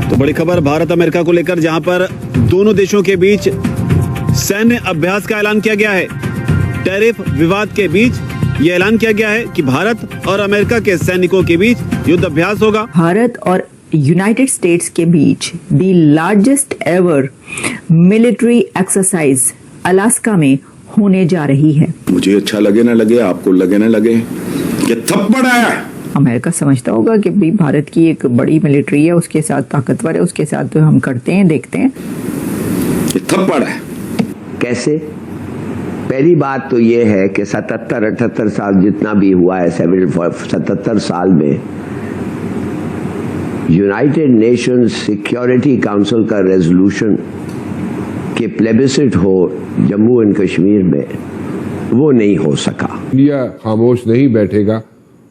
तो बड़ी खबर भारत अमेरिका को लेकर, जहां पर दोनों देशों के बीच सैन्य अभ्यास का ऐलान किया गया है। टैरिफ विवाद के बीच ये ऐलान किया गया है कि भारत और अमेरिका के सैनिकों के बीच युद्ध अभ्यास होगा। भारत और यूनाइटेड स्टेट्स के बीच the largest ever military exercise Alaska में होने जा रही है। मुझे अच्छा लगे ना लगे, आपको लगे ना लगे, ये थप्पड़ है। अमेरिका समझता होगा कि भाई भारत की एक बड़ी मिलिट्री है, उसके साथ ताकतवर है, उसके साथ तो हम करते हैं, देखते हैं। ये थप्पड़ है। कैसे? पहली बात तो ये है कि 77-78 साल जितना भी हुआ है, 77 साल में यूनाइटेड नेशंस सिक्योरिटी काउंसिल का रेजोल्यूशन कि प्लेबिसिट हो जम्मू एंड कश्मीर में, वो नहीं हो सका। इंडिया खामोश नहीं बैठेगा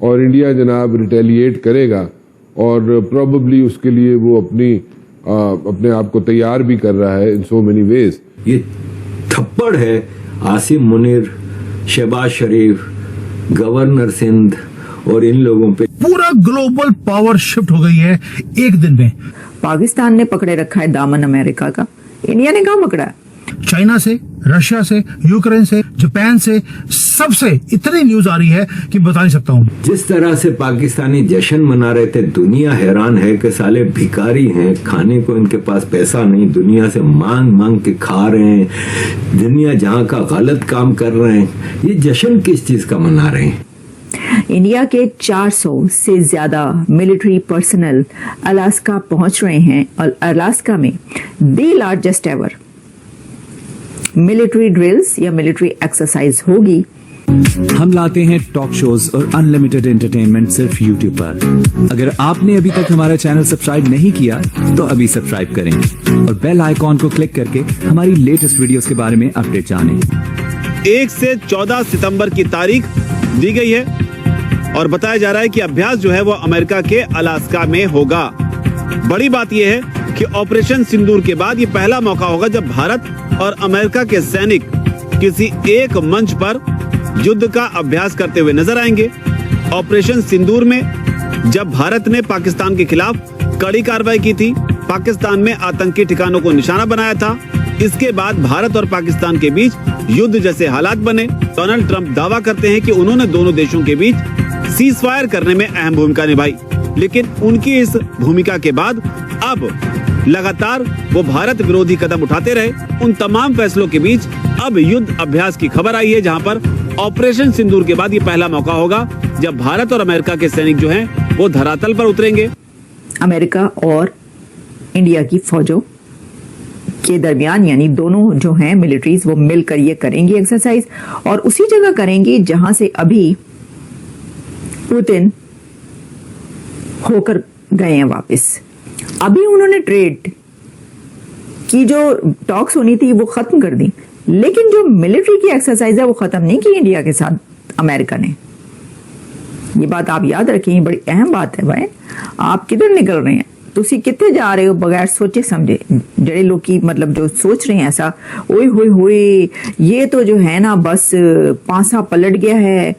और इंडिया जनाब रिटेलिएट करेगा और प्रोबेबली उसके लिए वो अपने आप को तैयार भी कर रहा है इन सो मेनी वेज। ये थप्पड़ है आसिम मुनीर, शहबाज शरीफ, गवर्नर सिंध और इन लोगों पे। पूरा ग्लोबल पावर शिफ्ट हो गई है एक दिन में। पाकिस्तान ने पकड़े रखा है दामन अमेरिका का, इंडिया ने कहाँ पकड़ा है? चाइना से, रशिया से, यूक्रेन से, जापान से, सबसे इतनी न्यूज आ रही है कि बता नहीं सकता हूँ। जिस तरह से पाकिस्तानी जश्न मना रहे थे, दुनिया हैरान है कि साले भिखारी हैं, खाने को इनके पास पैसा नहीं, दुनिया से मांग मांग के खा रहे हैं, दुनिया जहाँ का गलत काम कर रहे हैं। ये जश्न किस चीज का मना रहे हैं? इंडिया के 400 से ज्यादा मिलिट्री पर्सनल अलास्का पहुंच रहे हैं और अलास्का में the largest ever military drills या मिलिट्री एक्सरसाइज होगी। हम लाते हैं टॉक शोज और अनलिमिटेड एंटरटेनमेंट सिर्फ YouTube पर। अगर आपने अभी तक हमारा चैनल सब्सक्राइब नहीं किया तो अभी सब्सक्राइब करें और बेल आइकॉन को क्लिक करके हमारी लेटेस्ट वीडियोस के बारे में अपडेट जानें। 1 से 14 सितंबर की तारीख दी गई है और बताया जा रहा है कि अभ्यास जो है वो अमेरिका के अलास्का में होगा। बड़ी बात यह है कि ऑपरेशन सिंदूर के बाद ये पहला मौका होगा जब भारत और अमेरिका के सैनिक किसी एक मंच पर युद्ध का अभ्यास करते हुए नजर आएंगे। ऑपरेशन सिंदूर में जब भारत ने पाकिस्तान के खिलाफ कड़ी कार्रवाई की थी, पाकिस्तान में आतंकी ठिकानों को निशाना बनाया था, इसके बाद भारत और पाकिस्तान के बीच युद्ध जैसे हालात बने। डोनाल्ड ट्रंप दावा करते हैं कि उन्होंने दोनों देशों के बीच सीज फायर करने में अहम भूमिका निभाई, लेकिन उनकी इस भूमिका के बाद अब लगातार वो भारत विरोधी कदम उठाते रहे। उन तमाम फैसलों के बीच अब युद्ध अभ्यास की खबर आई है, जहां पर ऑपरेशन सिंदूर के बाद ये पहला मौका होगा जब भारत और अमेरिका के सैनिक जो हैं वो धरातल पर उतरेंगे। अमेरिका और इंडिया की फौजों के दरमियान, यानी दोनों जो हैं मिलिट्रीज, वो मिलकर ये करेंगी एक्सरसाइज और उसी जगह करेंगी जहां से अभी पुतिन होकर गए हैं वापस। अभी उन्होंने ट्रेड की जो टॉक्स होनी थी वो खत्म कर दी, लेकिन जो मिलिट्री की एक्सरसाइज है वो खत्म नहीं की इंडिया के साथ अमेरिका ने। ये बात आप याद रखें, बड़ी अहम बात है। भाई आप किधर निकल रहे हैं, तुसी कितने जा रहे हो बगैर सोचे समझे। जड़े लोग की मतलब जो सोच रहे हैं ऐसा, ओए होए होए ये तो जो है ना बस पांसा पलट गया है।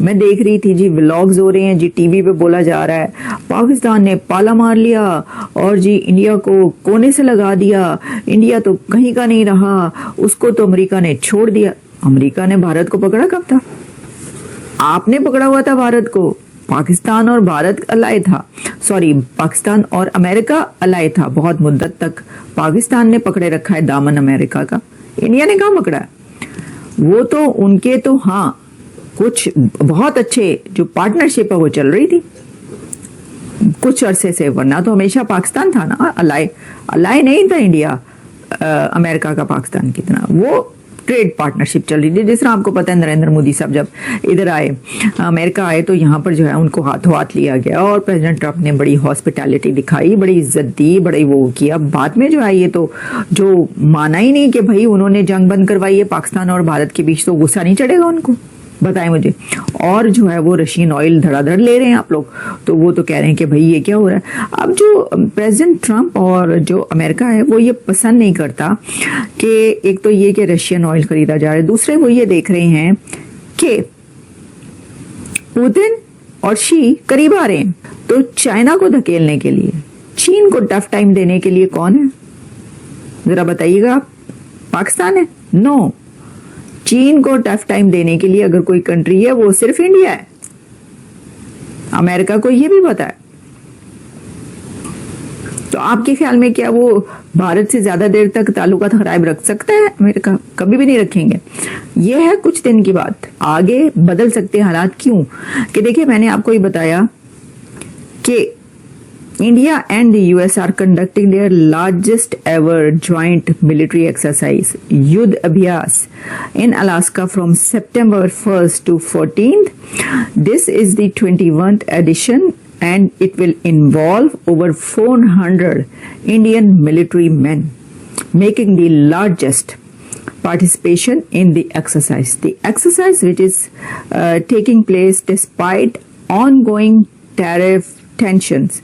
मैं देख रही थी जी, व्लॉग्स हो रहे हैं जी, टीवी पे बोला जा रहा है पाकिस्तान ने पाला मार लिया और जी इंडिया को कोने से लगा दिया, इंडिया तो कहीं का नहीं रहा, उसको तो अमेरिका ने छोड़ दिया। अमेरिका ने भारत को पकड़ा कब था? आपने पकड़ा हुआ था भारत को। पाकिस्तान और भारत अलाय था, सॉरी पाकिस्तान और अमेरिका अलाय था बहुत मुद्दत तक। पाकिस्तान ने पकड़े रखा है दामन अमेरिका का, इंडिया ने कहाँ पकड़ा? वो तो उनके तो हाँ कुछ बहुत अच्छे जो पार्टनरशिप है वो चल रही थी कुछ अरसे से, वरना तो हमेशा पाकिस्तान था ना अलाय। अलाय नहीं था इंडिया अमेरिका का पाकिस्तान की तरह, वो ट्रेड पार्टनरशिप चल रही थी। जिस तरह आपको पता है नरेंद्र मोदी साहब जब इधर आए, अमेरिका आए, तो यहाँ पर जो है उनको हाथों हाथ लिया गया और प्रेसिडेंट ट्रंप ने बड़ी हॉस्पिटैलिटी दिखाई, बड़ी इज्जत दी, बड़ी वो किया। बाद में जो है ये तो जो माना ही नहीं कि भाई उन्होंने जंग बंद करवाई है पाकिस्तान और भारत के बीच, तो गुस्सा नहीं चढ़ेगा उनको, बताएं मुझे। और जो है वो रशियन ऑयल धड़ाधड़ ले रहे हैं आप लोग, तो वो तो कह रहे हैं कि भाई ये क्या हो रहा है। अब जो प्रेसिडेंट ट्रंप और जो अमेरिका है वो ये पसंद नहीं करता कि एक तो ये कि रशियन ऑयल खरीदा जा रहा है, दूसरे वो ये देख रहे हैं कि पुतिन और शी करीब आ रहे हैं, तो चाइना को धकेलने के लिए, चीन को टफ टाइम देने के लिए कौन है? जरा बताइएगा आप। पाकिस्तान है? नो। चीन को टफ टाइम देने के लिए अगर कोई कंट्री है वो सिर्फ इंडिया है। अमेरिका को ये भी पता है। तो आपके ख्याल में क्या वो भारत से ज्यादा देर तक ताल्लुकात खराब रख सकता है? अमेरिका कभी भी नहीं रखेंगे। ये है कुछ दिन की बात, आगे बदल सकते हैं हालात। क्यों कि देखिए, मैंने आपको ये बताया कि India and the US are conducting their largest ever joint military exercise, Yudh Abhyas, in Alaska from September 1st to 14th. This is the 21st edition and it will involve over 400 Indian military men, making the largest participation in the exercise. The exercise, which is taking place despite ongoing tariff tensions.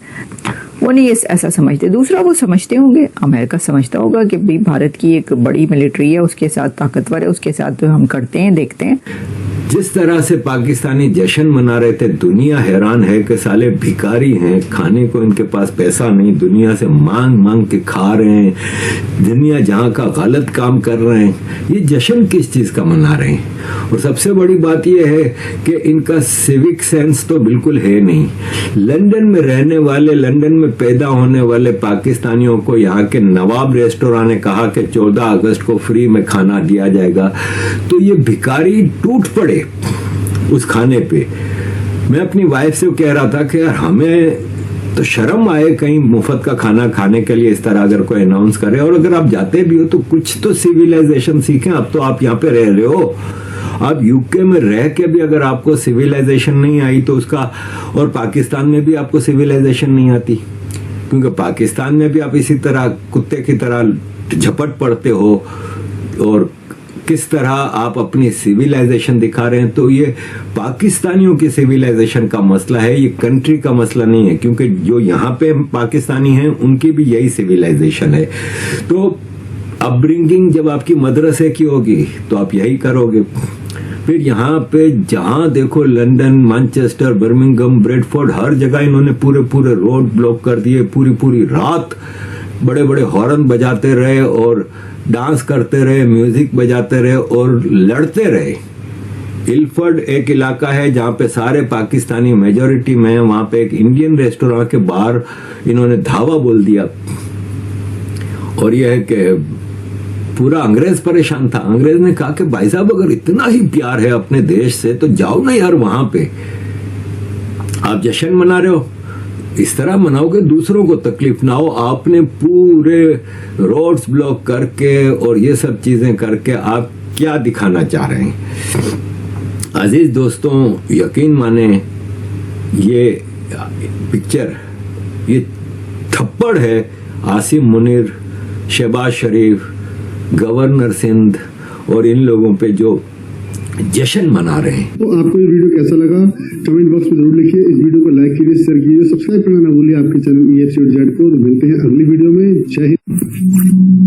वो नहीं ऐसा समझते। दूसरा, वो समझते होंगे, America समझता होगा कि भाई भारत की एक बड़ी मिलिट्री है, उसके साथ ताकतवर है, उसके साथ तो हम करते हैं, देखते हैं। जिस तरह से पाकिस्तानी जश्न मना रहे थे, दुनिया हैरान है कि साले भिखारी हैं, खाने को इनके पास पैसा नहीं, दुनिया से मांग मांग के खा रहे हैं, दुनिया जहां का गलत काम कर रहे हैं। ये जश्न किस चीज का मना रहे हैं? और सबसे बड़ी बात यह है कि इनका सिविक सेंस तो बिल्कुल है नहीं। लंदन में रहने वाले, लंदन में पैदा होने वाले पाकिस्तानियों को यहाँ के नवाब रेस्टोरेंट ने कहा कि 14 अगस्त को फ्री में खाना दिया जाएगा, तो ये भिखारी टूट पड़े उस खाने पे। मैं अपनी वाइफ से कह रहा था कि यार हमें तो शर्म आए कहीं मुफ्त का खाना खाने के लिए इस तरह अगर कोई अनाउंस करे, और अगर आप जाते भी हो तो कुछ तो सिविलाइजेशन सीखें। अब तो आप यहाँ पे रह रहे हो, आप यूके में रह के भी अगर आपको सिविलाइजेशन नहीं आई तो उसका, और पाकिस्तान में भी आपको सिविलाइजेशन नहीं आती, क्योंकि पाकिस्तान में भी आप इसी तरह कुत्ते की तरह झपट पड़ते हो और किस तरह आप अपनी सिविलाइजेशन दिखा रहे हैं। तो ये पाकिस्तानियों की सिविलाइजेशन का मसला है, ये कंट्री का मसला नहीं है, क्योंकि जो यहाँ पे पाकिस्तानी हैं उनकी भी यही सिविलाइजेशन है। तो अपब्रिंगिंग जब आपकी मदरसे की होगी तो आप यही करोगे। फिर यहाँ पे जहां देखो लंदन, मैनचेस्टर, बर्मिंघम, ब्रेडफोर्ड, हर जगह इन्होंने पूरे पूरे रोड ब्लॉक कर दिए। पूरी पूरी रात बड़े बड़े हॉर्न बजाते रहे और डांस करते रहे, म्यूजिक बजाते रहे और लड़ते रहे। इल्फर्ड एक इलाका है जहां पे सारे पाकिस्तानी मेजोरिटी में, वहां पे एक इंडियन रेस्टोरेंट के बाहर इन्होंने धावा बोल दिया। और यह है कि पूरा अंग्रेज परेशान था। अंग्रेज ने कहा कि भाई साहब अगर इतना ही प्यार है अपने देश से तो जाओ ना यार वहां पे। आप जश्न मना रहे हो, इस तरह मनाओगे दूसरों को तकलीफ ना हो। आपने पूरे रोड्स ब्लॉक करके और ये सब चीजें करके आप क्या दिखाना चाह रहे हैं? अजीज दोस्तों, यकीन माने ये पिक्चर, ये थप्पड़ है आसिम मुनीर, शहबाज शरीफ, गवर्नर सिंध और इन लोगों पे जो जश्न मना रहे हैं। तो आपको ये वीडियो कैसा लगा कमेंट बॉक्स में जरूर लिखिए। इस वीडियो को लाइक कीजिए, शेयर कीजिए, सब्सक्राइब करना ना भूलिए आपके चैनल EFC और जेड को। मिलते हैं अगली वीडियो में। जय हिंद।